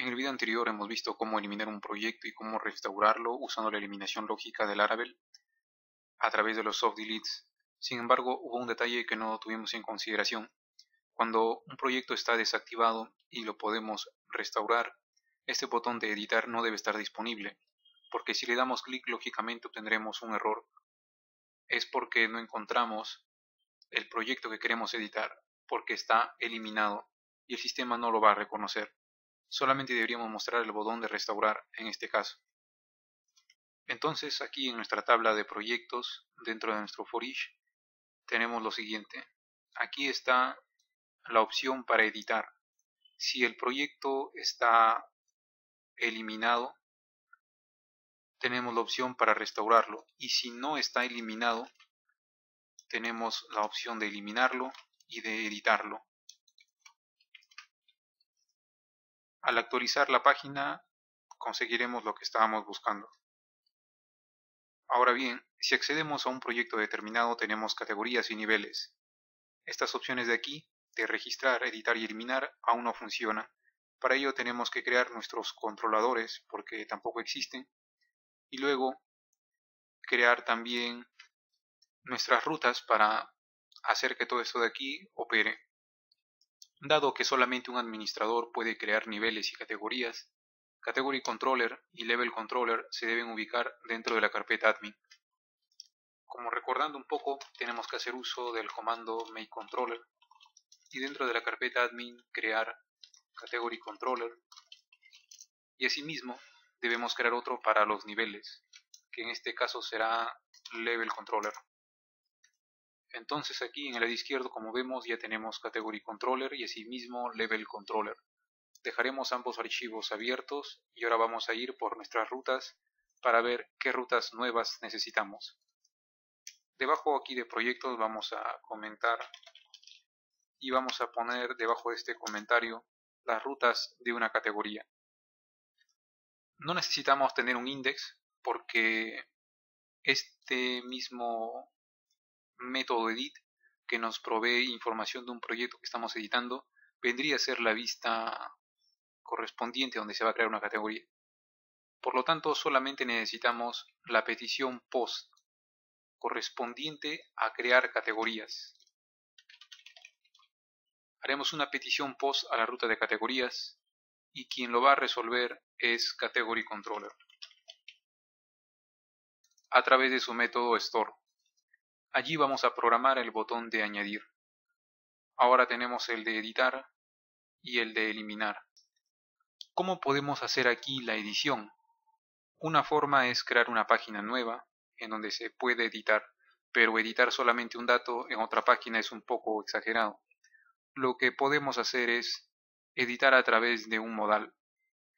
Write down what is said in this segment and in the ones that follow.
En el video anterior hemos visto cómo eliminar un proyecto y cómo restaurarlo usando la eliminación lógica del Laravel a través de los soft deletes. Sin embargo, hubo un detalle que no tuvimos en consideración. Cuando un proyecto está desactivado y lo podemos restaurar, este botón de editar no debe estar disponible, porque si le damos clic lógicamente obtendremos un error. Es porque no encontramos el proyecto que queremos editar, porque está eliminado y el sistema no lo va a reconocer. Solamente deberíamos mostrar el botón de restaurar en este caso. Entonces aquí en nuestra tabla de proyectos dentro de nuestro for each tenemos lo siguiente. Aquí está la opción para editar. Si el proyecto está eliminado, tenemos la opción para restaurarlo, y si no está eliminado, tenemos la opción de eliminarlo y de editarlo. Al actualizar la página conseguiremos lo que estábamos buscando. Ahora bien, si accedemos a un proyecto determinado tenemos categorías y niveles. Estas opciones de aquí, de registrar, editar y eliminar, aún no funcionan. Para ello tenemos que crear nuestros controladores, porque tampoco existen, y luego crear también nuestras rutas para hacer que todo esto de aquí opere. Dado que solamente un administrador puede crear niveles y categorías, Category Controller y Level Controller se deben ubicar dentro de la carpeta admin. Como recordando un poco, tenemos que hacer uso del comando makeController y dentro de la carpeta admin crear Category Controller, y asimismo debemos crear otro para los niveles, que en este caso será Level Controller. Entonces aquí en el lado izquierdo, como vemos, ya tenemos Category Controller y asimismo Level Controller. Dejaremos ambos archivos abiertos y ahora vamos a ir por nuestras rutas para ver qué rutas nuevas necesitamos. Debajo aquí de proyectos vamos a comentar y vamos a poner debajo de este comentario las rutas de una categoría. No necesitamos tener un index porque este mismo método edit que nos provee información de un proyecto que estamos editando vendría a ser la vista correspondiente donde se va a crear una categoría. Por lo tanto, solamente necesitamos la petición post correspondiente a crear categorías. Haremos una petición post a la ruta de categorías y quien lo va a resolver es Category Controller a través de su método store. Allí vamos a programar el botón de añadir. Ahora tenemos el de editar y el de eliminar. ¿Cómo podemos hacer aquí la edición? Una forma es crear una página nueva en donde se puede editar, pero editar solamente un dato en otra página es un poco exagerado. Lo que podemos hacer es editar a través de un modal,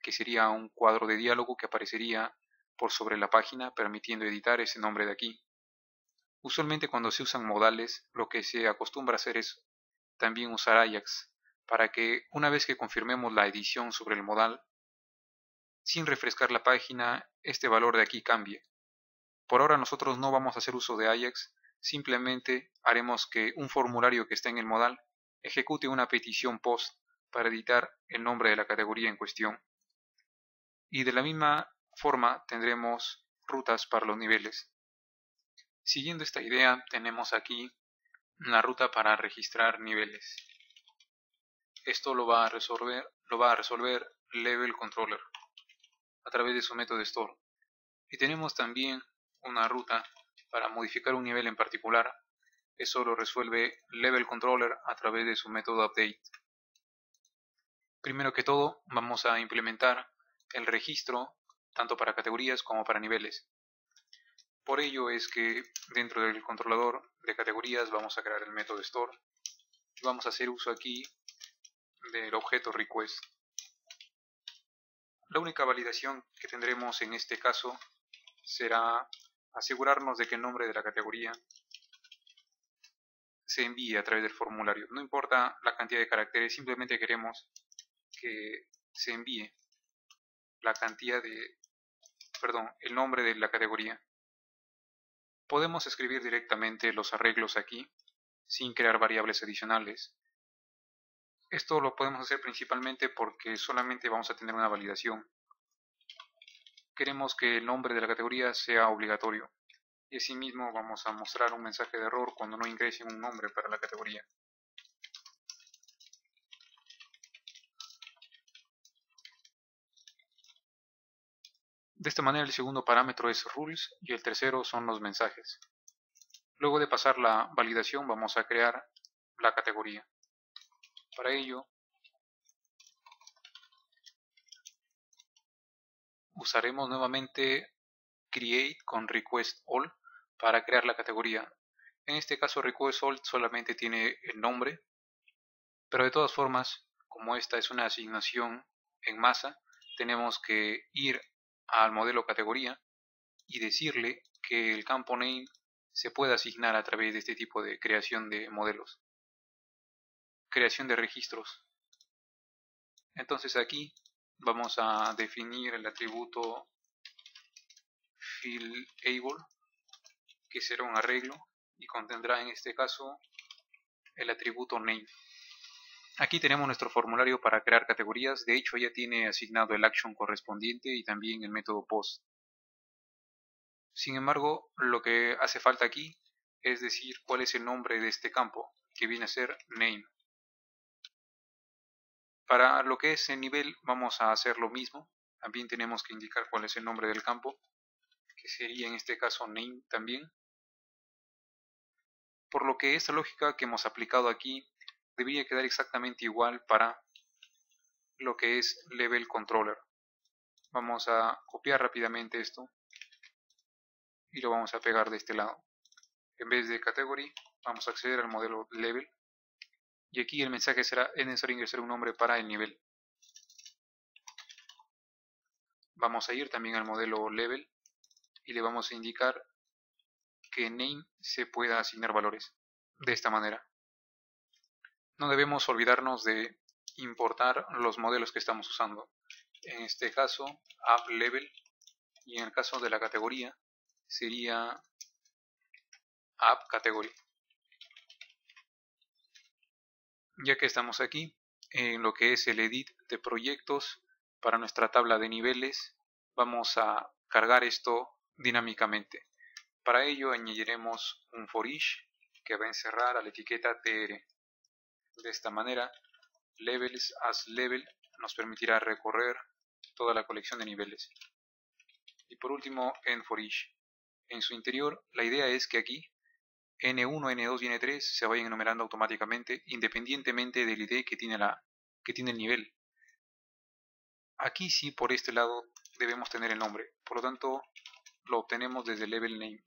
que sería un cuadro de diálogo que aparecería por sobre la página permitiendo editar ese nombre de aquí. Usualmente cuando se usan modales, lo que se acostumbra a hacer es también usar Ajax, para que una vez que confirmemos la edición sobre el modal, sin refrescar la página, este valor de aquí cambie. Por ahora nosotros no vamos a hacer uso de Ajax, simplemente haremos que un formulario que esté en el modal ejecute una petición post para editar el nombre de la categoría en cuestión. Y de la misma forma tendremos rutas para los niveles. Siguiendo esta idea, tenemos aquí la ruta para registrar niveles. Esto lo va a resolver Level Controller a través de su método store. Y tenemos también una ruta para modificar un nivel en particular. Eso lo resuelve Level Controller a través de su método update. Primero que todo, vamos a implementar el registro tanto para categorías como para niveles. Por ello es que dentro del controlador de categorías vamos a crear el método store y vamos a hacer uso aquí del objeto request. La única validación que tendremos en este caso será asegurarnos de que el nombre de la categoría se envíe a través del formulario. No importa la cantidad de caracteres, simplemente queremos que se envíe la cantidad de, el nombre de la categoría. Podemos escribir directamente los arreglos aquí sin crear variables adicionales. Esto lo podemos hacer principalmente porque solamente vamos a tener una validación. Queremos que el nombre de la categoría sea obligatorio y asimismo vamos a mostrar un mensaje de error cuando no ingresen un nombre para la categoría. De esta manera el segundo parámetro es rules y el tercero son los mensajes. Luego de pasar la validación vamos a crear la categoría. Para ello usaremos nuevamente create con request all para crear la categoría. En este caso request all solamente tiene el nombre, pero de todas formas, como esta es una asignación en masa, tenemos que ir al modelo categoría y decirle que el campo name se puede asignar a través de este tipo de creación de modelos, creación de registros. Entonces aquí vamos a definir el atributo fillable, que será un arreglo y contendrá en este caso el atributo name. Aquí tenemos nuestro formulario para crear categorías. De hecho ya tiene asignado el action correspondiente y también el método post. Sin embargo, lo que hace falta aquí es decir cuál es el nombre de este campo, que viene a ser name. Para lo que es el nivel vamos a hacer lo mismo. También tenemos que indicar cuál es el nombre del campo, que sería en este caso name también. Por lo que esta lógica que hemos aplicado aquí debería quedar exactamente igual para lo que es level controller. Vamos a copiar rápidamente esto y lo vamos a pegar de este lado. En vez de category vamos a acceder al modelo level y aquí el mensaje será: es necesario ingresar un nombre para el nivel. Vamos a ir también al modelo level y le vamos a indicar que name se pueda asignar valores de esta manera. No debemos olvidarnos de importar los modelos que estamos usando. En este caso app level y en el caso de la categoría sería app category. Ya que estamos aquí en lo que es el edit de proyectos para nuestra tabla de niveles, vamos a cargar esto dinámicamente. Para ello añadiremos un for each que va a encerrar a la etiqueta tr. De esta manera levels as level nos permitirá recorrer toda la colección de niveles. Y por último end for each. En su interior la idea es que aquí N1, N2 y N3 se vayan enumerando automáticamente independientemente del ID que tiene el nivel. Aquí sí, por este lado debemos tener el nombre, por lo tanto lo obtenemos desde level name.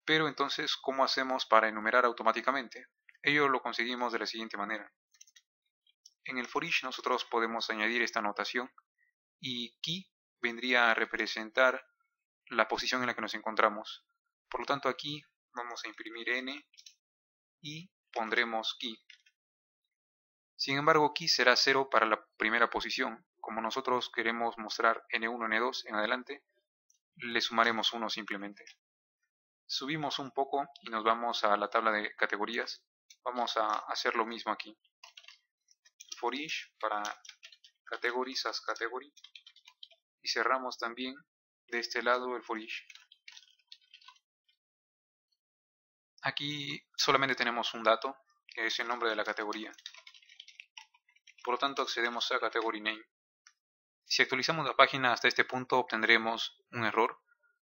Pero entonces, ¿cómo hacemos para enumerar automáticamente? Ello lo conseguimos de la siguiente manera. En el for each nosotros podemos añadir esta anotación y key vendría a representar la posición en la que nos encontramos. Por lo tanto aquí vamos a imprimir n y pondremos key. Sin embargo, key será 0 para la primera posición. Como nosotros queremos mostrar n1, n2 en adelante, le sumaremos 1 simplemente. Subimos un poco y nos vamos a la tabla de categorías. Vamos a hacer lo mismo aquí. For each para categories as category. Y cerramos también de este lado el for each. Aquí solamente tenemos un dato, que es el nombre de la categoría. Por lo tanto accedemos a category name. Si actualizamos la página hasta este punto obtendremos un error,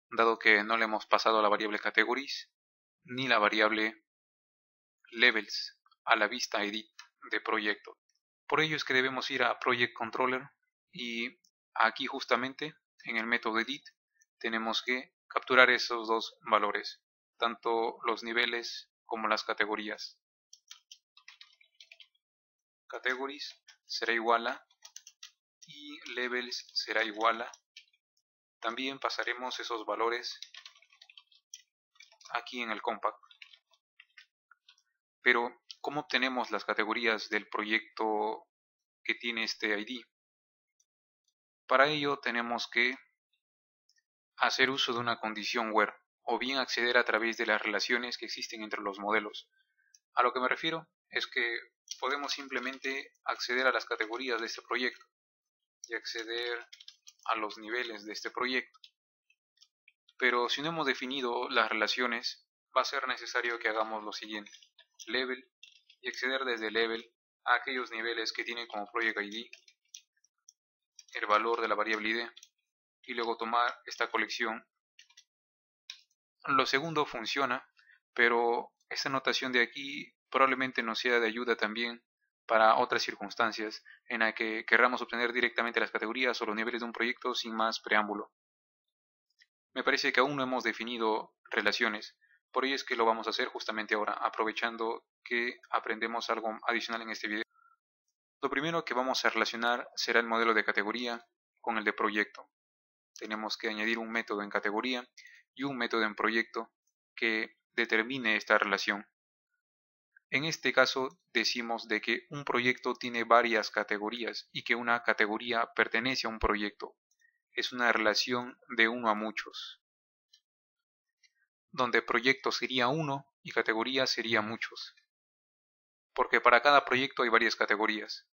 dado que no le hemos pasado la variable categories ni la variable levels a la vista edit de proyecto. Por ello es que debemos ir a project controller y aquí justamente en el método edit tenemos que capturar esos dos valores, tanto los niveles como las categorías. Categories será igual a y levels será igual a. También pasaremos esos valores aquí en el compact. Pero, ¿cómo obtenemos las categorías del proyecto que tiene este ID? Para ello tenemos que hacer uso de una condición where, o bien acceder a través de las relaciones que existen entre los modelos. A lo que me refiero es que podemos simplemente acceder a las categorías de este proyecto y acceder a los niveles de este proyecto. Pero si no hemos definido las relaciones, va a ser necesario que hagamos lo siguiente: level, y acceder desde level a aquellos niveles que tienen como project ID el valor de la variable ID, y luego tomar esta colección. Lo segundo funciona, pero esta notación de aquí probablemente nos sea de ayuda también para otras circunstancias en las que querramos obtener directamente las categorías o los niveles de un proyecto sin más preámbulo. Me parece que aún no hemos definido relaciones, por ello es que lo vamos a hacer justamente ahora, aprovechando que aprendemos algo adicional en este video. Lo primero que vamos a relacionar será el modelo de categoría con el de proyecto. Tenemos que añadir un método en categoría y un método en proyecto que determine esta relación. En este caso decimos de que un proyecto tiene varias categorías y que una categoría pertenece a un proyecto. Es una relación de uno a muchos, donde proyecto sería uno y categoría sería muchos, porque para cada proyecto hay varias categorías.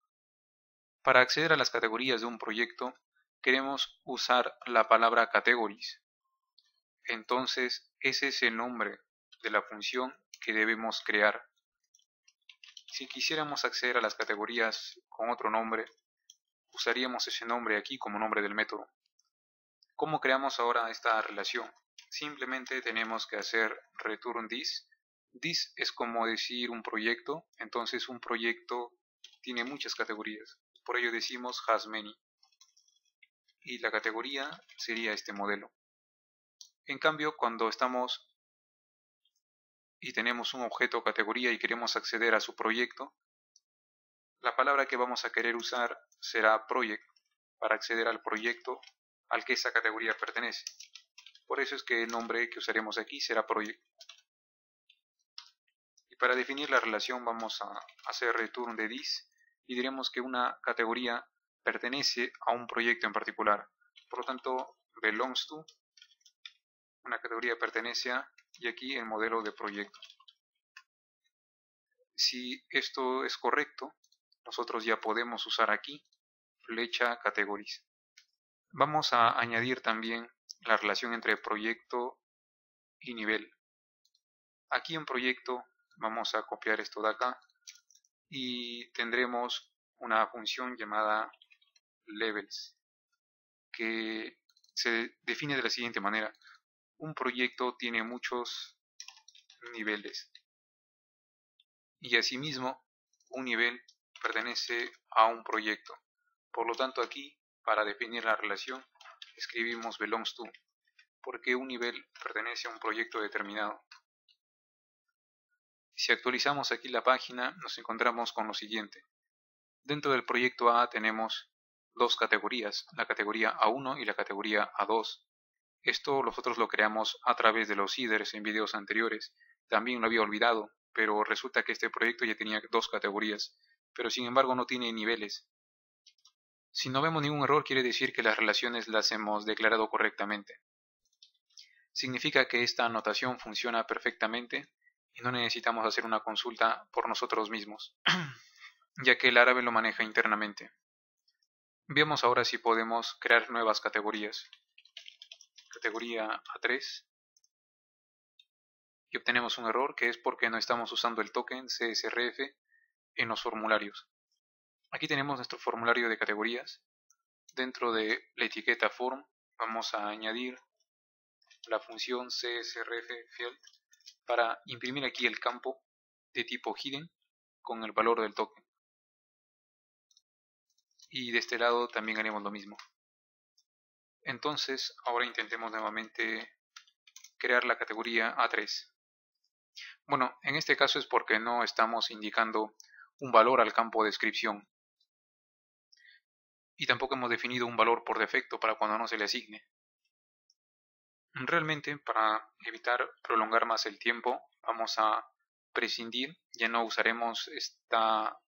Para acceder a las categorías de un proyecto queremos usar la palabra categories. Entonces ese es el nombre de la función que debemos crear. Si quisiéramos acceder a las categorías con otro nombre, usaríamos ese nombre aquí como nombre del método. ¿Cómo creamos ahora esta relación? Simplemente tenemos que hacer return this. This es como decir un proyecto, entonces un proyecto tiene muchas categorías. Por ello decimos has many. Y la categoría sería este modelo. En cambio, cuando estamos y tenemos un objeto categoría y queremos acceder a su proyecto, la palabra que vamos a querer usar será project para acceder al proyecto al que esa categoría pertenece. Por eso es que el nombre que usaremos aquí será project. Y para definir la relación vamos a hacer return de this y diremos que una categoría pertenece a un proyecto en particular. Por lo tanto, belongs to, una categoría pertenece a, y aquí el modelo de proyecto. Si esto es correcto, nosotros ya podemos usar aquí flecha categories. Vamos a añadir también la relación entre proyecto y nivel. Aquí en proyecto vamos a copiar esto de acá y tendremos una función llamada levels que se define de la siguiente manera: un proyecto tiene muchos niveles y asimismo un nivel pertenece a un proyecto. Por lo tanto, aquí para definir la relación escribimos belongs to, porque un nivel pertenece a un proyecto determinado. Si actualizamos aquí la página, nos encontramos con lo siguiente. Dentro del proyecto A tenemos dos categorías, la categoría A1 y la categoría A2. Esto nosotros lo creamos a través de los headers en videos anteriores. También lo había olvidado, pero resulta que este proyecto ya tenía dos categorías, pero sin embargo no tiene niveles. Si no vemos ningún error, quiere decir que las relaciones las hemos declarado correctamente. Significa que esta anotación funciona perfectamente y no necesitamos hacer una consulta por nosotros mismos, ya que el árabe lo maneja internamente. Veamos ahora si podemos crear nuevas categorías. Categoría A3. Y obtenemos un error que es porque no estamos usando el token CSRF en los formularios. Aquí tenemos nuestro formulario de categorías. Dentro de la etiqueta form vamos a añadir la función CSRF_field para imprimir aquí el campo de tipo hidden con el valor del token. Y de este lado también haremos lo mismo. Entonces ahora intentemos nuevamente crear la categoría A3. Bueno, en este caso es porque no estamos indicando un valor al campo de descripción. Y tampoco hemos definido un valor por defecto para cuando no se le asigne. Realmente, para evitar prolongar más el tiempo, vamos a prescindir, ya no usaremos esta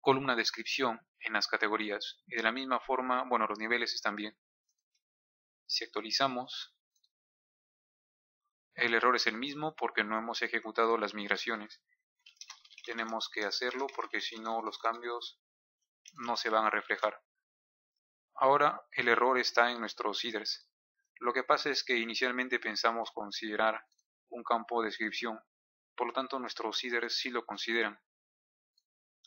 columna descripción en las categorías. Y de la misma forma, bueno, los niveles están bien. Si actualizamos, el error es el mismo porque no hemos ejecutado las migraciones. Tenemos que hacerlo porque si no los cambios no se van a reflejar. Ahora el error está en nuestros headers. Lo que pasa es que inicialmente pensamos considerar un campo de descripción, por lo tanto nuestros headers sí lo consideran.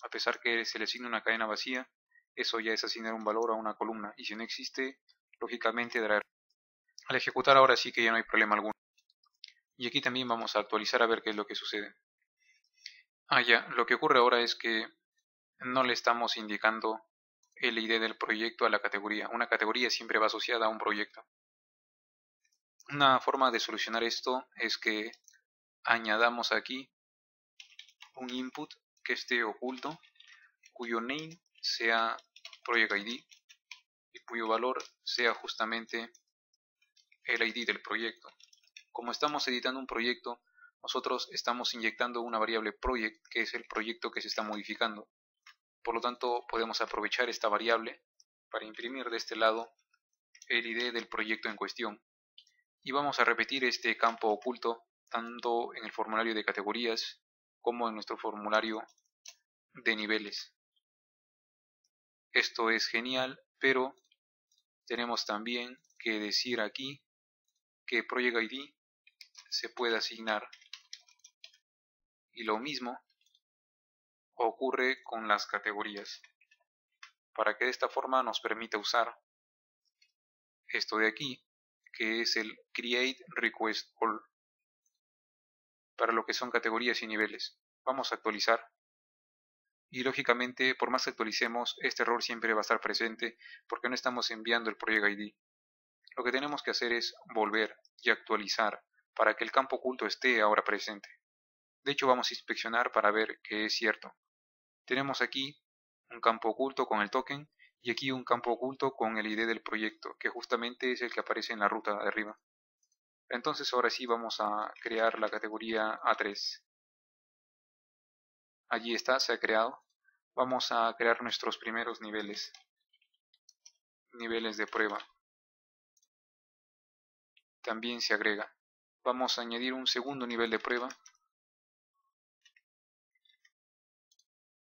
A pesar que se le asigne una cadena vacía, eso ya es asignar un valor a una columna, y si no existe, lógicamente dará error. Al ejecutar ahora sí que ya no hay problema alguno. Y aquí también vamos a actualizar a ver qué es lo que sucede. Ya, lo que ocurre ahora es que no le estamos indicando el ID del proyecto a la categoría. Una categoría siempre va asociada a un proyecto. Una forma de solucionar esto es que añadamos aquí un input que esté oculto, cuyo name sea project ID y cuyo valor sea justamente el ID del proyecto. Como estamos editando un proyecto, nosotros estamos inyectando una variable project, que es el proyecto que se está modificando. Por lo tanto, podemos aprovechar esta variable para imprimir de este lado el ID del proyecto en cuestión. Y vamos a repetir este campo oculto tanto en el formulario de categorías como en nuestro formulario de niveles. Esto es genial, pero tenemos también que decir aquí que Project ID se puede asignar. Y lo mismo ocurre con las categorías, para que de esta forma nos permita usar esto de aquí, que es el Create Request All, para lo que son categorías y niveles. Vamos a actualizar. Y lógicamente, por más que actualicemos, este error siempre va a estar presente porque no estamos enviando el Project ID. Lo que tenemos que hacer es volver y actualizar para que el campo oculto esté ahora presente. De hecho, vamos a inspeccionar para ver que es cierto. Tenemos aquí un campo oculto con el token y aquí un campo oculto con el ID del proyecto, que justamente es el que aparece en la ruta de arriba. Entonces ahora sí vamos a crear la categoría A3. Allí está, se ha creado. Vamos a crear nuestros primeros niveles de prueba. También se agrega. Vamos a añadir un segundo nivel de prueba.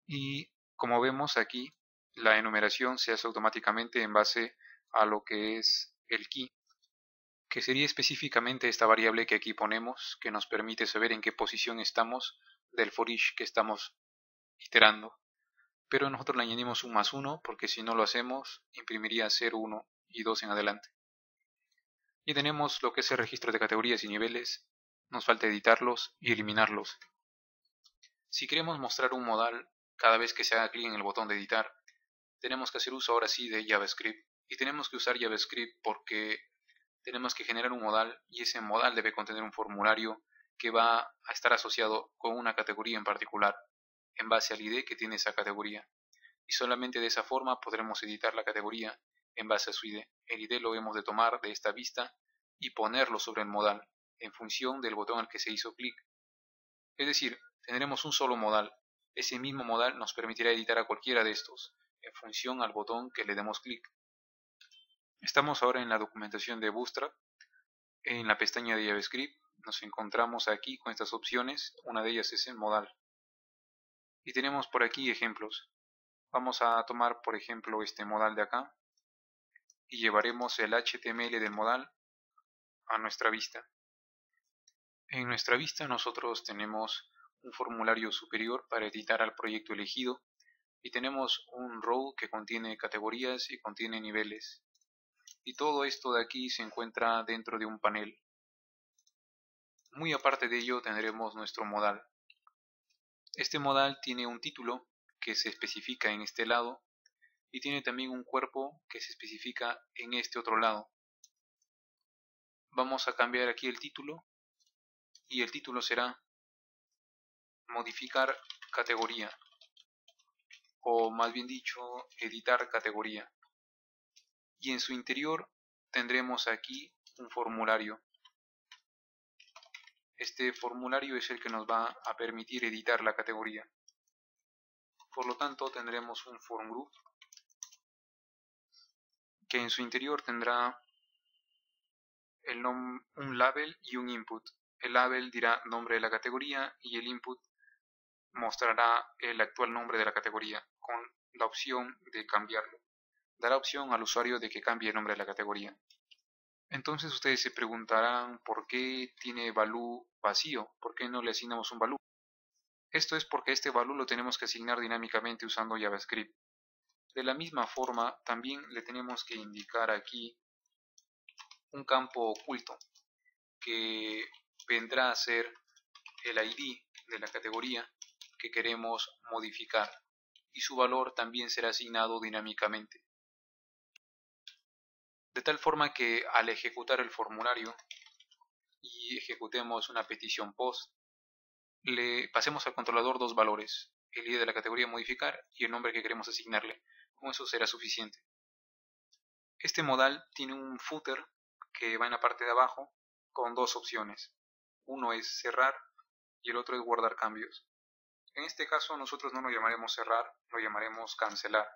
Y como vemos aquí, la enumeración se hace automáticamente en base a lo que es el key, que sería específicamente esta variable que aquí ponemos, que nos permite saber en qué posición estamos del for each que estamos iterando. Pero nosotros le añadimos un +1 porque si no lo hacemos imprimiría 0, 1 y 2 en adelante. Y tenemos lo que es el registro de categorías y niveles. Nos falta editarlos y eliminarlos. Si queremos mostrar un modal cada vez que se haga clic en el botón de editar, tenemos que hacer uso ahora sí de JavaScript. Y tenemos que usar JavaScript porque tenemos que generar un modal y ese modal debe contener un formulario que va a estar asociado con una categoría en particular en base al ID que tiene esa categoría. Y solamente de esa forma podremos editar la categoría en base a su ID. El ID lo hemos de tomar de esta vista y ponerlo sobre el modal en función del botón al que se hizo clic. Es decir, tendremos un solo modal. Ese mismo modal nos permitirá editar a cualquiera de estos en función al botón que le demos clic. Estamos ahora en la documentación de Bootstrap. En la pestaña de JavaScript nos encontramos aquí con estas opciones. Una de ellas es el modal. Y tenemos por aquí ejemplos. Vamos a tomar por ejemplo este modal de acá y llevaremos el HTML del modal a nuestra vista. En nuestra vista nosotros tenemos un formulario superior para editar al proyecto elegido y tenemos un row que contiene categorías y contiene niveles. Y todo esto de aquí se encuentra dentro de un panel. Muy aparte de ello tendremos nuestro modal. Este modal tiene un título que se especifica en este lado y tiene también un cuerpo que se especifica en este otro lado. Vamos a cambiar aquí el título y el título será modificar categoría o más bien dicho editar categoría. Y en su interior tendremos aquí un formulario. Este formulario es el que nos va a permitir editar la categoría. Por lo tanto tendremos un form group que en su interior tendrá un label y un input. El label dirá nombre de la categoría y el input mostrará el actual nombre de la categoría con la opción de cambiarlo. Dará opción al usuario de que cambie el nombre de la categoría. Entonces ustedes se preguntarán por qué tiene value vacío, por qué no le asignamos un value. Esto es porque este value lo tenemos que asignar dinámicamente usando JavaScript. De la misma forma, también le tenemos que indicar aquí un campo oculto que vendrá a ser el ID de la categoría que queremos modificar y su valor también será asignado dinámicamente. De tal forma que al ejecutar el formulario y ejecutemos una petición POST, le pasemos al controlador dos valores, el ID de la categoría modificar y el nombre que queremos asignarle. Con eso será suficiente. Este modal tiene un footer que va en la parte de abajo con dos opciones. Uno es cerrar y el otro es guardar cambios. En este caso nosotros no lo llamaremos cerrar, lo llamaremos cancelar.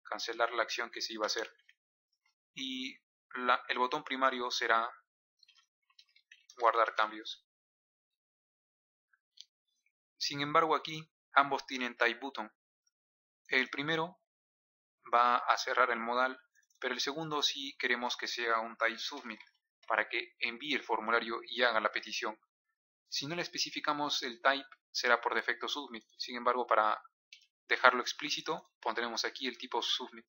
Cancelar la acción que se iba a hacer. Y el botón primario será guardar cambios. Sin embargo aquí ambos tienen type button. El primero va a cerrar el modal, pero el segundo sí queremos que sea un type submit para que envíe el formulario y haga la petición. Si no le especificamos el type será por defecto submit. Sin embargo, para dejarlo explícito pondremos aquí el tipo submit.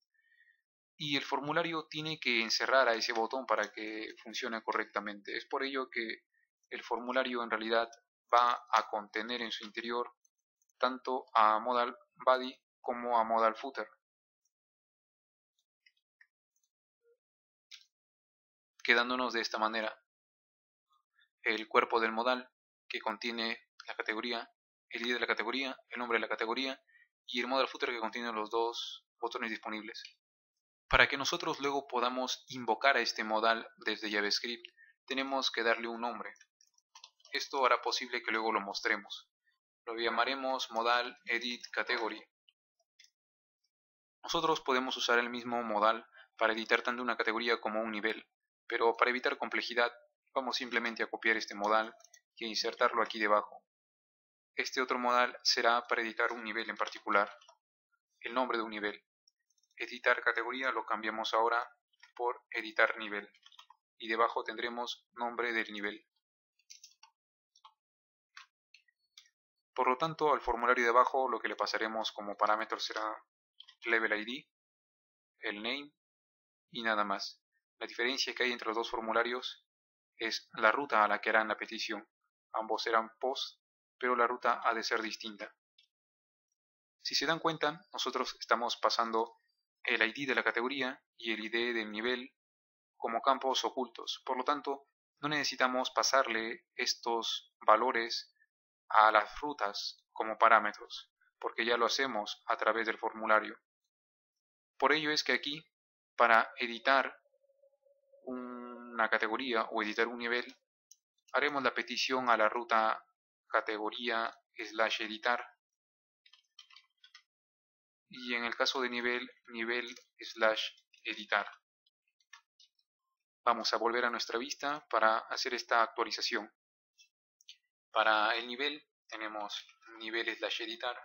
Y el formulario tiene que encerrar a ese botón para que funcione correctamente. Es por ello que el formulario en realidad va a contener en su interior tanto a modal body como a modal footer. Quedándonos de esta manera el cuerpo del modal que contiene la categoría, el ID de la categoría, el nombre de la categoría y el modal footer que contiene los dos botones disponibles. Para que nosotros luego podamos invocar a este modal desde JavaScript, tenemos que darle un nombre. Esto hará posible que luego lo mostremos. Lo llamaremos modal edit category. Nosotros podemos usar el mismo modal para editar tanto una categoría como un nivel, pero para evitar complejidad vamos simplemente a copiar este modal y a insertarlo aquí debajo. Este otro modal será para editar un nivel en particular, el nombre de un nivel. Editar categoría lo cambiamos ahora por editar nivel y debajo tendremos nombre del nivel. Por lo tanto, al formulario de abajo lo que le pasaremos como parámetro será level ID, el name y nada más. La diferencia que hay entre los dos formularios es la ruta a la que harán la petición. Ambos serán POST, pero la ruta ha de ser distinta. Si se dan cuenta, nosotros estamos pasando el ID de la categoría y el ID del nivel como campos ocultos. Por lo tanto, no necesitamos pasarle estos valores a las rutas como parámetros, porque ya lo hacemos a través del formulario. Por ello es que aquí, para editar una categoría o editar un nivel, haremos la petición a la ruta categoría / editar y en el caso de nivel, nivel / editar. Vamos a volver a nuestra vista para hacer esta actualización. Para el nivel tenemos nivel / editar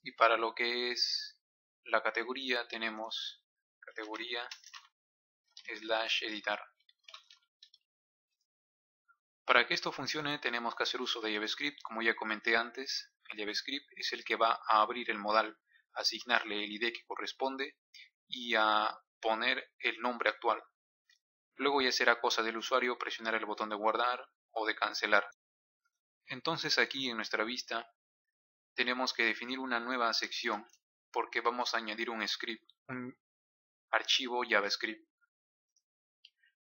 y para lo que es la categoría tenemos categoría / editar. Para que esto funcione tenemos que hacer uso de JavaScript, como ya comenté antes. El JavaScript es el que va a abrir el modal, asignarle el ID que corresponde y a poner el nombre actual. Luego ya será cosa del usuario presionar el botón de guardar o de cancelar. Entonces aquí en nuestra vista tenemos que definir una nueva sección porque vamos a añadir un script, un archivo JavaScript.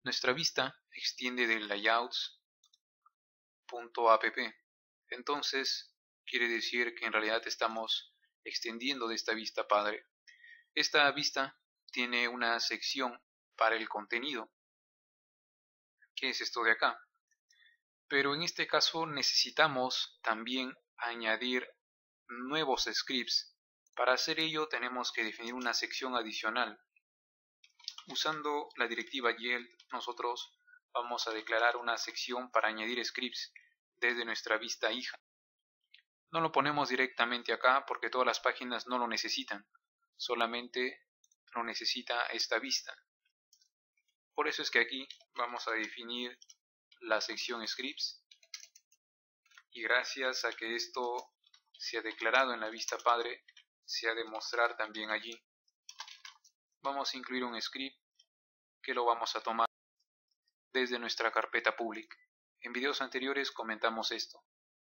Nuestra vista extiende de layouts.app. Entonces quiere decir que en realidad estamos extendiendo de esta vista padre. Esta vista tiene una sección para el contenido, que es esto de acá. Pero en este caso necesitamos también añadir nuevos scripts. Para hacer ello tenemos que definir una sección adicional. Usando la directiva yield nosotros vamos a declarar una sección para añadir scripts desde nuestra vista hija. No lo ponemos directamente acá porque todas las páginas no lo necesitan, solamente lo necesita esta vista. Por eso es que aquí vamos a definir la sección scripts, y gracias a que esto se ha declarado en la vista padre, se ha de mostrar también allí. Vamos a incluir un script que lo vamos a tomar desde nuestra carpeta public. En videos anteriores comentamos esto,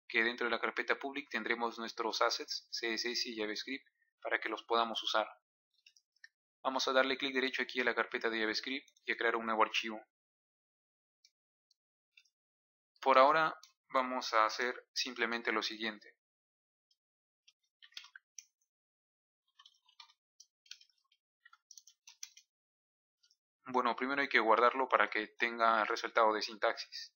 que dentro de la carpeta public tendremos nuestros assets CSS y JavaScript para que los podamos usar. Vamos a darle clic derecho aquí a la carpeta de JavaScript y a crear un nuevo archivo. Por ahora vamos a hacer simplemente lo siguiente. Bueno, primero hay que guardarlo para que tenga el resultado de sintaxis.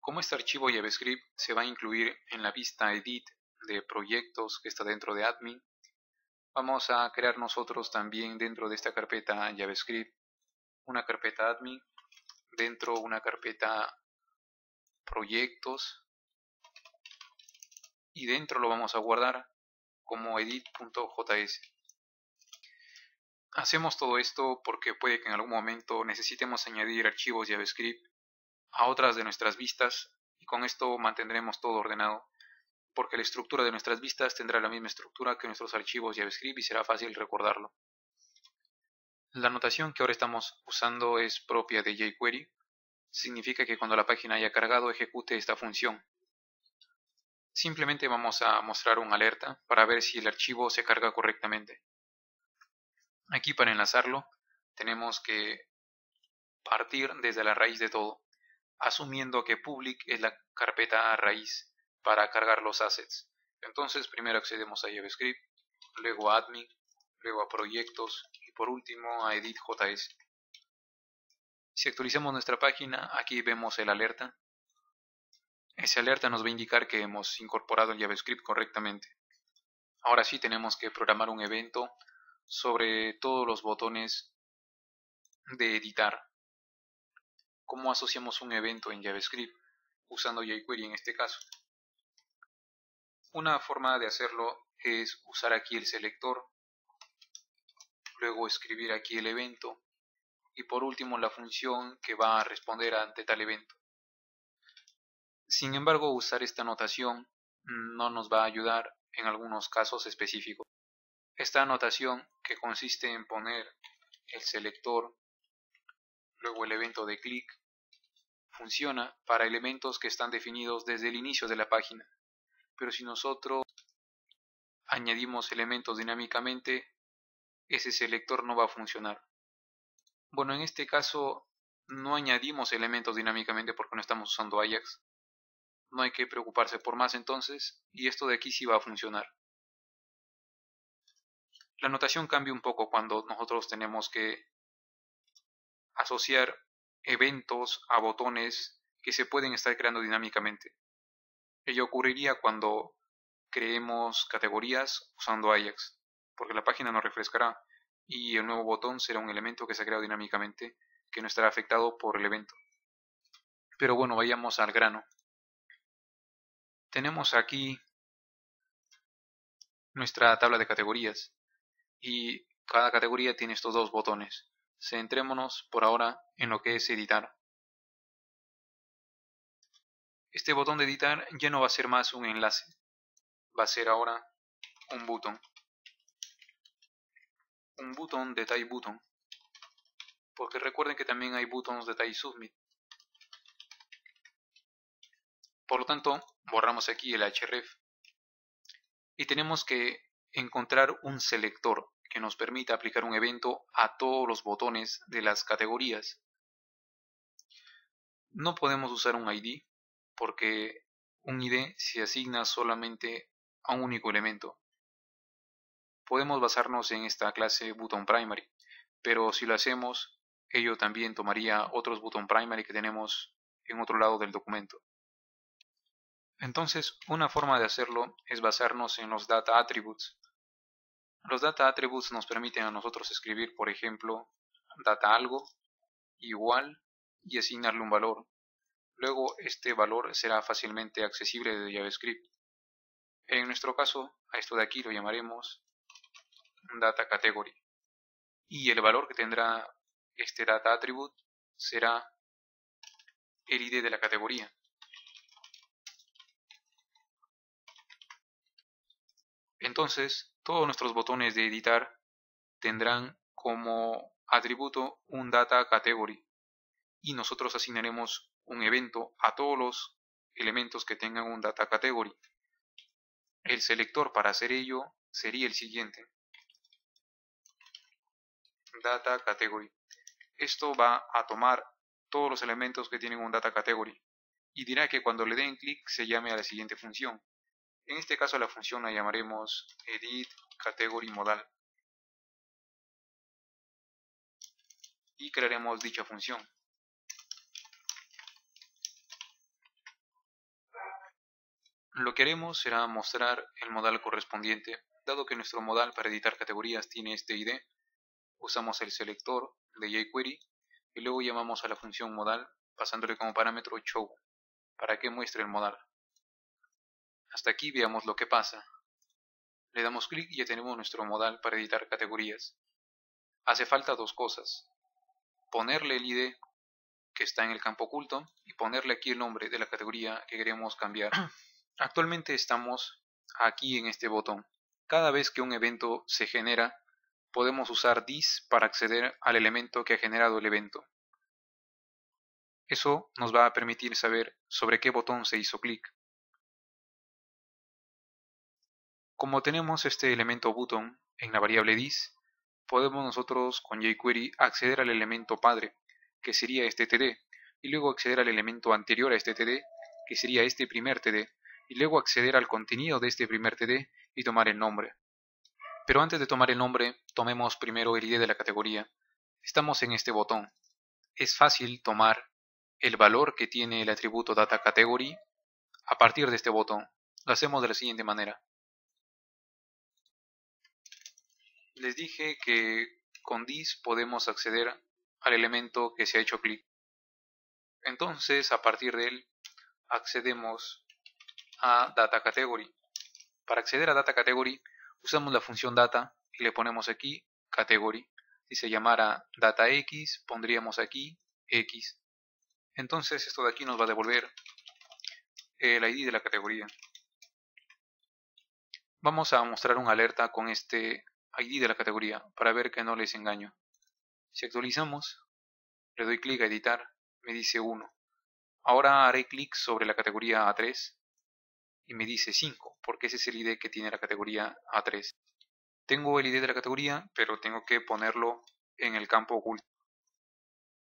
Como este archivo JavaScript se va a incluir en la vista Edit de proyectos que está dentro de Admin, vamos a crear nosotros también dentro de esta carpeta JavaScript una carpeta Admin, dentro una carpeta Proyectos, y dentro lo vamos a guardar como edit.js. Hacemos todo esto porque puede que en algún momento necesitemos añadir archivos JavaScript a otras de nuestras vistas, y con esto mantendremos todo ordenado, porque la estructura de nuestras vistas tendrá la misma estructura que nuestros archivos JavaScript y será fácil recordarlo. La notación que ahora estamos usando es propia de jQuery. Significa que cuando la página haya cargado ejecute esta función. Simplemente vamos a mostrar una alerta para ver si el archivo se carga correctamente. Aquí, para enlazarlo, tenemos que partir desde la raíz de todo, asumiendo que public es la carpeta raíz para cargar los assets. Entonces primero accedemos a JavaScript, luego a admin, luego a proyectos y por último a edit.js. Si actualizamos nuestra página, aquí vemos el alerta. Ese alerta nos va a indicar que hemos incorporado el JavaScript correctamente. Ahora sí tenemos que programar un evento sobre todos los botones de editar. ¿Cómo asociamos un evento en JavaScript? Usando jQuery en este caso. Una forma de hacerlo es usar aquí el selector, luego escribir aquí el evento y por último la función que va a responder ante tal evento. Sin embargo, usar esta notación no nos va a ayudar en algunos casos específicos. Esta notación, que consiste en poner el selector, luego el evento de clic, funciona para elementos que están definidos desde el inicio de la página. Pero si nosotros añadimos elementos dinámicamente, ese selector no va a funcionar. Bueno, en este caso no añadimos elementos dinámicamente porque no estamos usando Ajax. No hay que preocuparse por más entonces, y esto de aquí sí va a funcionar. La notación cambia un poco cuando nosotros tenemos que asociar eventos a botones que se pueden estar creando dinámicamente. Ello ocurriría cuando creemos categorías usando Ajax, porque la página nos refrescará y el nuevo botón será un elemento que se ha creado dinámicamente que no estará afectado por el evento. Pero bueno, vayamos al grano. Tenemos aquí nuestra tabla de categorías y cada categoría tiene estos dos botones. Centrémonos por ahora en lo que es editar. Este botón de editar ya no va a ser más un enlace, va a ser ahora un botón de type button, porque recuerden que también hay buttons de type submit. Por lo tanto, borramos aquí el href y tenemos que encontrar un selector que nos permita aplicar un evento a todos los botones de las categorías. No podemos usar un ID porque un ID se asigna solamente a un único elemento. Podemos basarnos en esta clase button primary, pero si lo hacemos, ello también tomaría otros button primary que tenemos en otro lado del documento. Entonces, una forma de hacerlo es basarnos en los data attributes. Los data attributes nos permiten a nosotros escribir, por ejemplo, data algo igual y asignarle un valor. Luego este valor será fácilmente accesible desde JavaScript. En nuestro caso, a esto de aquí lo llamaremos data category. Y el valor que tendrá este data attribute será el ID de la categoría. Entonces, todos nuestros botones de editar tendrán como atributo un data category y nosotros asignaremos un evento a todos los elementos que tengan un data category. El selector para hacer ello sería el siguiente: data category. Esto va a tomar todos los elementos que tienen un data category y dirá que cuando le den clic se llame a la siguiente función. En este caso la función la llamaremos edit category modal y crearemos dicha función. Lo que haremos será mostrar el modal correspondiente. Dado que nuestro modal para editar categorías tiene este ID, usamos el selector de jQuery y luego llamamos a la función modal pasándole como parámetro show para que muestre el modal. Hasta aquí veamos lo que pasa. Le damos clic y ya tenemos nuestro modal para editar categorías. Hace falta dos cosas: ponerle el ID que está en el campo oculto y ponerle aquí el nombre de la categoría que queremos cambiar. Actualmente estamos aquí en este botón. Cada vez que un evento se genera, podemos usar this para acceder al elemento que ha generado el evento. Eso nos va a permitir saber sobre qué botón se hizo clic. Como tenemos este elemento button en la variable this, podemos nosotros con jQuery acceder al elemento padre, que sería este td, y luego acceder al elemento anterior a este td, que sería este primer td, y luego acceder al contenido de este primer td y tomar el nombre. Pero antes de tomar el nombre, tomemos primero el ID de la categoría. Estamos en este botón. Es fácil tomar el valor que tiene el atributo data category a partir de este botón. Lo hacemos de la siguiente manera. Les dije que con this podemos acceder al elemento que se ha hecho clic. Entonces, a partir de él, accedemos a data category. Para acceder a data category, usamos la función data y le ponemos aquí category. Si se llamara data x, pondríamos aquí x. Entonces esto de aquí nos va a devolver el ID de la categoría. Vamos a mostrar una alerta con este ID de la categoría para ver que no les engaño. Si actualizamos, le doy clic a editar, me dice 1. Ahora haré clic sobre la categoría A3 y me dice 5, porque ese es el ID que tiene la categoría A3. Tengo el ID de la categoría, pero tengo que ponerlo en el campo oculto.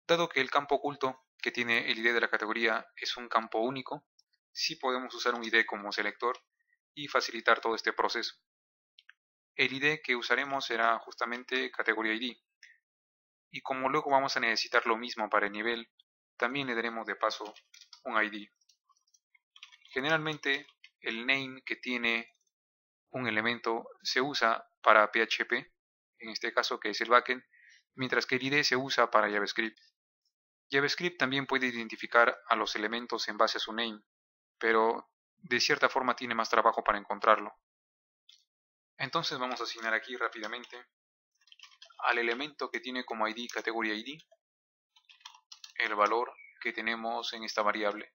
Dado que el campo oculto que tiene el ID de la categoría es un campo único, sí podemos usar un ID como selector y facilitar todo este proceso. El ID que usaremos será justamente categoría ID. Y como luego vamos a necesitar lo mismo para el nivel, también le daremos de paso un ID. Generalmente el name que tiene un elemento se usa para PHP, en este caso que es el backend, mientras que el ID se usa para JavaScript. JavaScript también puede identificar a los elementos en base a su name, pero de cierta forma tiene más trabajo para encontrarlo. Entonces vamos a asignar aquí rápidamente al elemento que tiene como ID categoría ID el valor que tenemos en esta variable.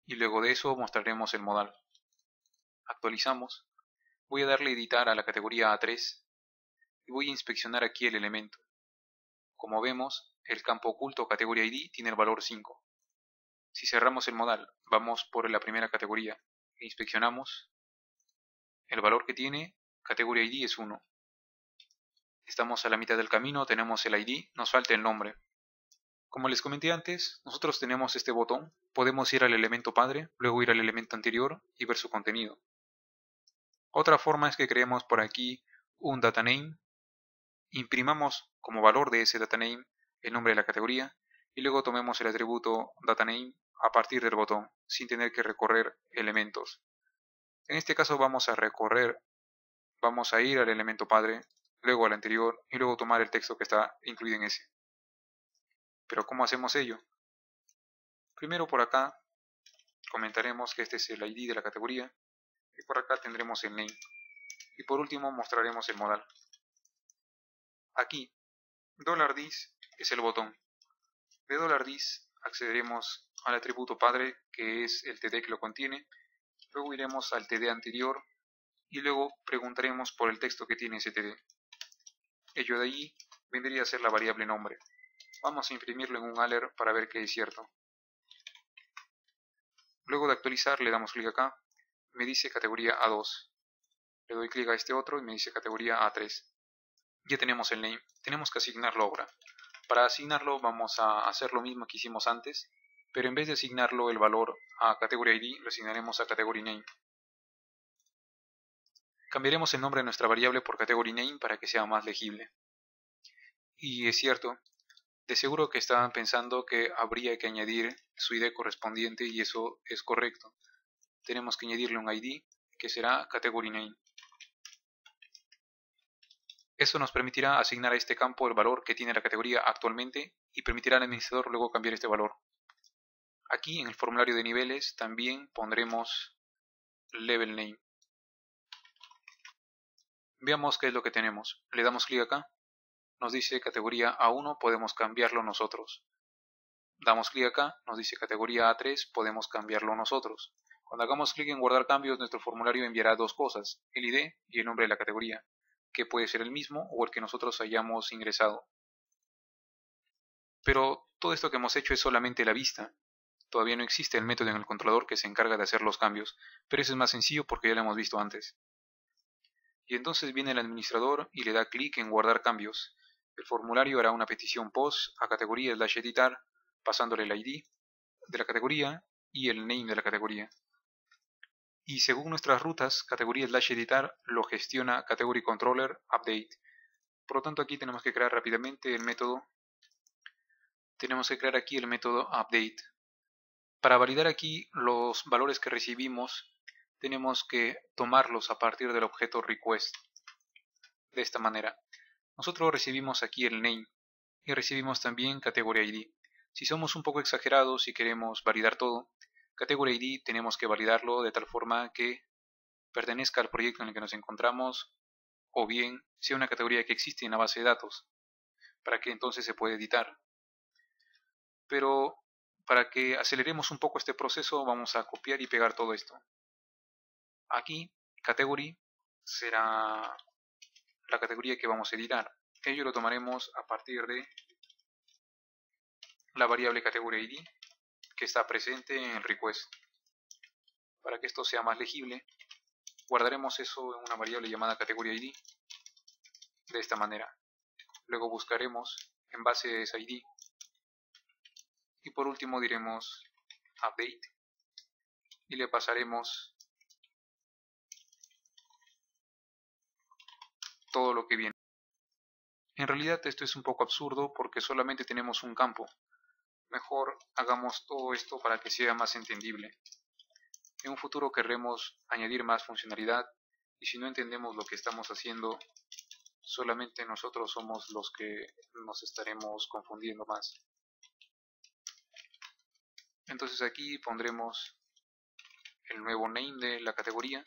Y luego de eso mostraremos el modal. Actualizamos. Voy a darle editar a la categoría A3 y voy a inspeccionar aquí el elemento. Como vemos, el campo oculto categoría ID tiene el valor 5. Si cerramos el modal, vamos por la primera categoría e inspeccionamos. El valor que tiene categoría ID es 1. Estamos a la mitad del camino, tenemos el ID, nos falta el nombre. Como les comenté antes, nosotros tenemos este botón, podemos ir al elemento padre, luego ir al elemento anterior y ver su contenido. Otra forma es que creemos por aquí un dataname, imprimamos como valor de ese dataname el nombre de la categoría y luego tomemos el atributo dataname a partir del botón, sin tener que recorrer elementos. En este caso vamos a ir al elemento padre, luego al anterior y luego tomar el texto que está incluido en ese. Pero ¿cómo hacemos ello? Primero por acá comentaremos que este es el ID de la categoría y por acá tendremos el name. Y por último mostraremos el modal. Aquí, $dis es el botón. De $dis accederemos al atributo padre, que es el TD que lo contiene. Luego iremos al TD anterior y luego preguntaremos por el texto que tiene ese TD. Ello de allí vendría a ser la variable nombre. Vamos a imprimirlo en un alert para ver que es cierto. Luego de actualizar le damos clic acá, me dice categoría A2. Le doy clic a este otro y me dice categoría A3. Ya tenemos el name, tenemos que asignarlo ahora. Para asignarlo vamos a hacer lo mismo que hicimos antes, pero en vez de asignarlo el valor a category ID, lo asignaremos a category name. Cambiaremos el nombre de nuestra variable por category name para que sea más legible. Y es cierto, de seguro que estaban pensando que habría que añadir su ID correspondiente y eso es correcto. Tenemos que añadirle un ID que será category name. Eso nos permitirá asignar a este campo el valor que tiene la categoría actualmente y permitirá al administrador luego cambiar este valor. Aquí en el formulario de niveles también pondremos level name. Veamos qué es lo que tenemos. Le damos clic acá. Nos dice categoría A1, podemos cambiarlo nosotros. Damos clic acá, nos dice categoría A3, podemos cambiarlo nosotros. Cuando hagamos clic en guardar cambios, nuestro formulario enviará dos cosas, el ID y el nombre de la categoría, que puede ser el mismo o el que nosotros hayamos ingresado. Pero todo esto que hemos hecho es solamente la vista. Todavía no existe el método en el controlador que se encarga de hacer los cambios, pero eso es más sencillo porque ya lo hemos visto antes. Y entonces viene el administrador y le da clic en guardar cambios. El formulario hará una petición POST a categoría /editar, pasándole el ID de la categoría y el name de la categoría. Y según nuestras rutas, categoría /editar lo gestiona category controller update. Por lo tanto, aquí tenemos que crear rápidamente el método. Tenemos que crear aquí el método update. Para validar aquí los valores que recibimos, tenemos que tomarlos a partir del objeto request. De esta manera, nosotros recibimos aquí el name y recibimos también category ID. Si somos un poco exagerados y queremos validar todo, category ID tenemos que validarlo de tal forma que pertenezca al proyecto en el que nos encontramos o bien sea una categoría que existe en la base de datos, para que entonces se pueda editar. Pero para que aceleremos un poco este proceso vamos a copiar y pegar todo esto. Aquí, category será la categoría que vamos a editar. Ello lo tomaremos a partir de la variable category ID que está presente en el request. Para que esto sea más legible, guardaremos eso en una variable llamada category ID de esta manera. Luego buscaremos en base de esa ID y por último diremos update y le pasaremos todo lo que viene. En realidad esto es un poco absurdo porque solamente tenemos un campo. Mejor hagamos todo esto para que sea más entendible. En un futuro querremos añadir más funcionalidad y si no entendemos lo que estamos haciendo, solamente nosotros somos los que nos estaremos confundiendo más. Entonces aquí pondremos el nuevo name de la categoría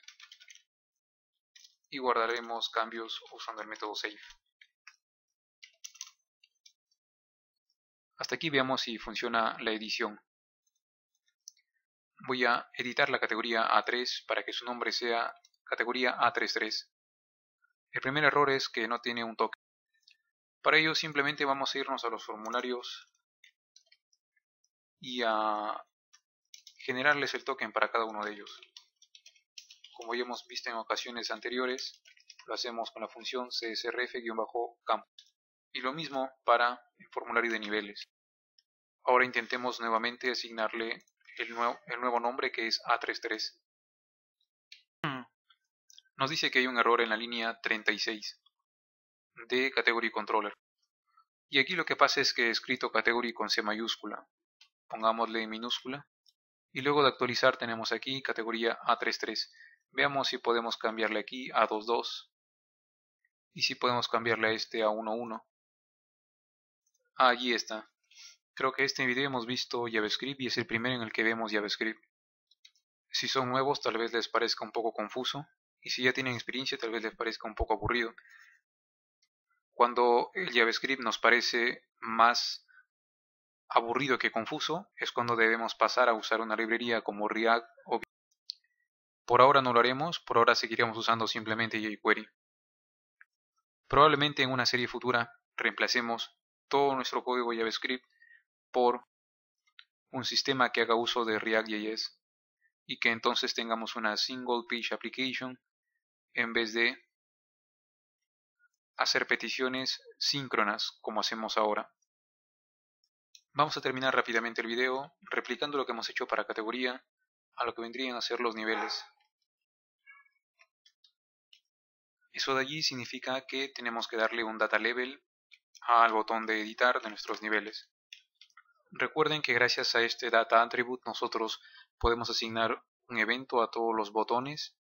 y guardaremos cambios usando el método save. Hasta aquí veamos si funciona la edición. Voy a editar la categoría A3 para que su nombre sea categoría A33. El primer error es que no tiene un token. Para ello simplemente vamos a irnos a los formularios y a generarles el token para cada uno de ellos. Como ya hemos visto en ocasiones anteriores, lo hacemos con la función csrf-camp. Y lo mismo para el formulario de niveles. Ahora intentemos nuevamente asignarle el nuevo nombre que es A33. Nos dice que hay un error en la línea 36 de Category Controller. Y aquí lo que pasa es que he escrito Category con C mayúscula. Pongámosle minúscula. Y luego de actualizar tenemos aquí categoría A33. Veamos si podemos cambiarle aquí a 22. Y si podemos cambiarle a este a 11. Allí está. Creo que este video hemos visto JavaScript y es el primero en el que vemos JavaScript. Si son nuevos tal vez les parezca un poco confuso y si ya tienen experiencia tal vez les parezca un poco aburrido. Cuando el JavaScript nos parece más aburrido que confuso es cuando debemos pasar a usar una librería como React o Vue. Por ahora no lo haremos, por ahora seguiremos usando simplemente jQuery. Probablemente en una serie futura reemplacemos todo nuestro código JavaScript por un sistema que haga uso de React.js y que entonces tengamos una single page application en vez de hacer peticiones síncronas como hacemos ahora. Vamos a terminar rápidamente el video replicando lo que hemos hecho para categoría a lo que vendrían a ser los niveles. Eso de allí significa que tenemos que darle un data level al botón de editar de nuestros niveles. Recuerden que gracias a este data attribute nosotros podemos asignar un evento a todos los botones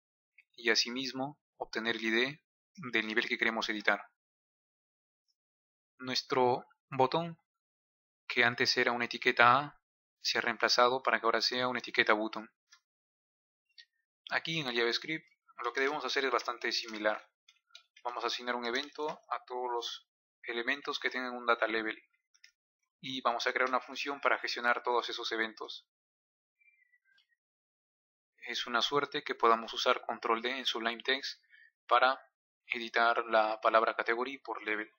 y asimismo obtener el ID del nivel que queremos editar. Nuestro botón, que antes era una etiqueta A, se ha reemplazado para que ahora sea una etiqueta button. Aquí en el JavaScript lo que debemos hacer es bastante similar. Vamos a asignar un evento a todos los elementos que tengan un data level y vamos a crear una función para gestionar todos esos eventos. Es una suerte que podamos usar control D en Sublime Text para editar la palabra category por level.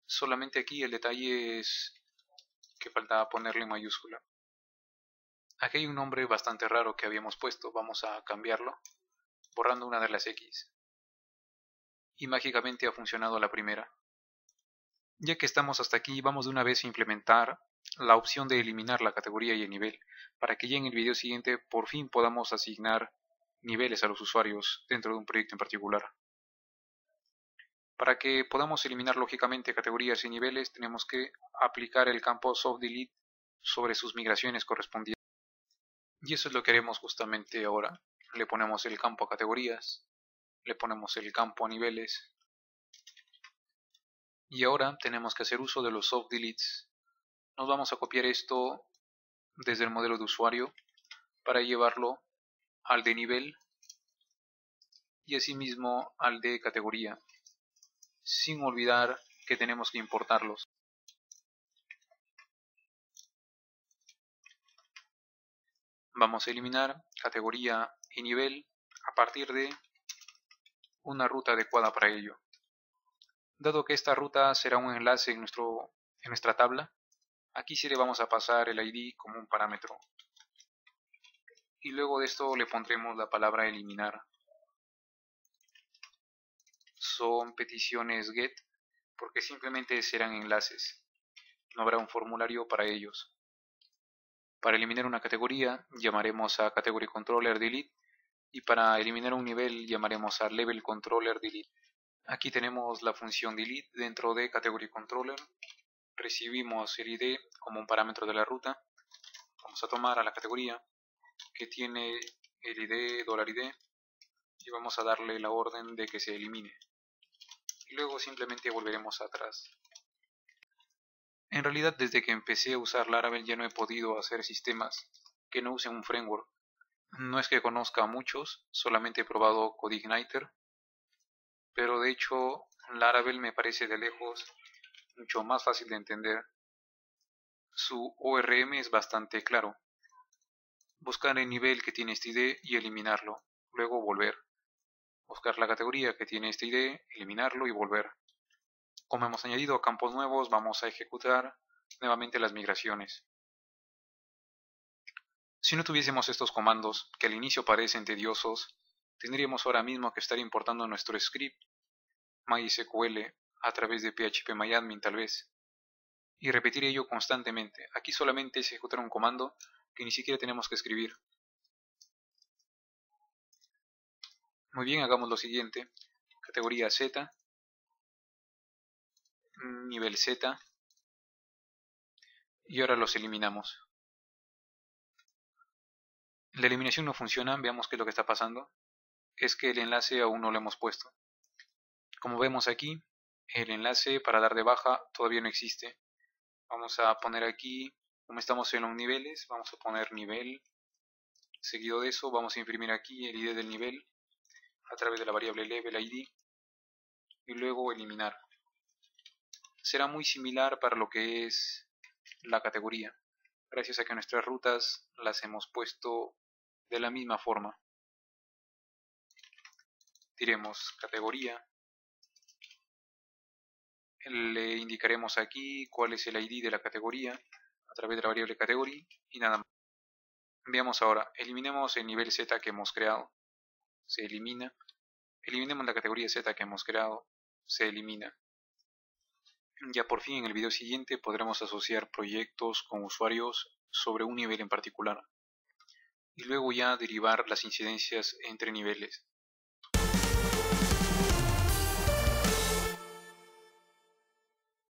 Solamente aquí el detalle es que faltaba ponerle mayúscula. Aquí hay un nombre bastante raro que habíamos puesto, vamos a cambiarlo, borrando una de las X. Y mágicamente ha funcionado la primera. Ya que estamos hasta aquí, vamos de una vez a implementar la opción de eliminar la categoría y el nivel, para que ya en el video siguiente por fin podamos asignar niveles a los usuarios dentro de un proyecto en particular. Para que podamos eliminar lógicamente categorías y niveles, tenemos que aplicar el campo softDelete sobre sus migraciones correspondientes. Y eso es lo que haremos justamente ahora. Le ponemos el campo a categorías, le ponemos el campo a niveles. Y ahora tenemos que hacer uso de los softDeletes. Nos vamos a copiar esto desde el modelo de usuario para llevarlo al de nivel y asimismo al de categoría, sin olvidar que tenemos que importarlos. Vamos a eliminar categoría y nivel a partir de una ruta adecuada para ello. Dado que esta ruta será un enlace en nuestra tabla, aquí sí le vamos a pasar el ID como un parámetro. Y luego de esto le pondremos la palabra eliminar. Son peticiones get porque simplemente serán enlaces. No habrá un formulario para ellos. Para eliminar una categoría llamaremos a category controller delete y para eliminar un nivel llamaremos a level controller delete. Aquí tenemos la función delete dentro de category controller. Recibimos el ID como un parámetro de la ruta. Vamos a tomar a la categoría que tiene el ID $ID y vamos a darle la orden de que se elimine. Y luego simplemente volveremos atrás. En realidad desde que empecé a usar Laravel ya no he podido hacer sistemas que no usen un framework. No es que conozca a muchos, solamente he probado CodeIgniter, pero de hecho Laravel me parece de lejos mucho más fácil de entender. Su ORM es bastante claro. Buscar el nivel que tiene este ID y eliminarlo, luego volver. Buscar la categoría que tiene este ID, eliminarlo y volver. Como hemos añadido campos nuevos, vamos a ejecutar nuevamente las migraciones. Si no tuviésemos estos comandos, que al inicio parecen tediosos, tendríamos ahora mismo que estar importando nuestro script MySQL a través de phpMyAdmin tal vez, y repetir ello constantemente. Aquí solamente es ejecutar un comando que ni siquiera tenemos que escribir. Muy bien, hagamos lo siguiente. Categoría Z, nivel Z, y ahora los eliminamos. La eliminación no funciona, veamos qué es lo que está pasando. Es que el enlace aún no lo hemos puesto. Como vemos aquí, el enlace para dar de baja todavía no existe. Vamos a poner aquí, como estamos en los niveles, vamos a poner nivel. Seguido de eso vamos a imprimir aquí el ID del nivel a través de la variable level ID y luego eliminar. Será muy similar para lo que es la categoría, gracias a que nuestras rutas las hemos puesto de la misma forma. Diremos categoría, le indicaremos aquí cuál es el ID de la categoría a través de la variable category y nada más. Veamos ahora, eliminemos el nivel Z que hemos creado, se elimina. Eliminemos la categoría Z que hemos creado, se elimina. Ya por fin en el video siguiente podremos asociar proyectos con usuarios sobre un nivel en particular y luego ya derivar las incidencias entre niveles.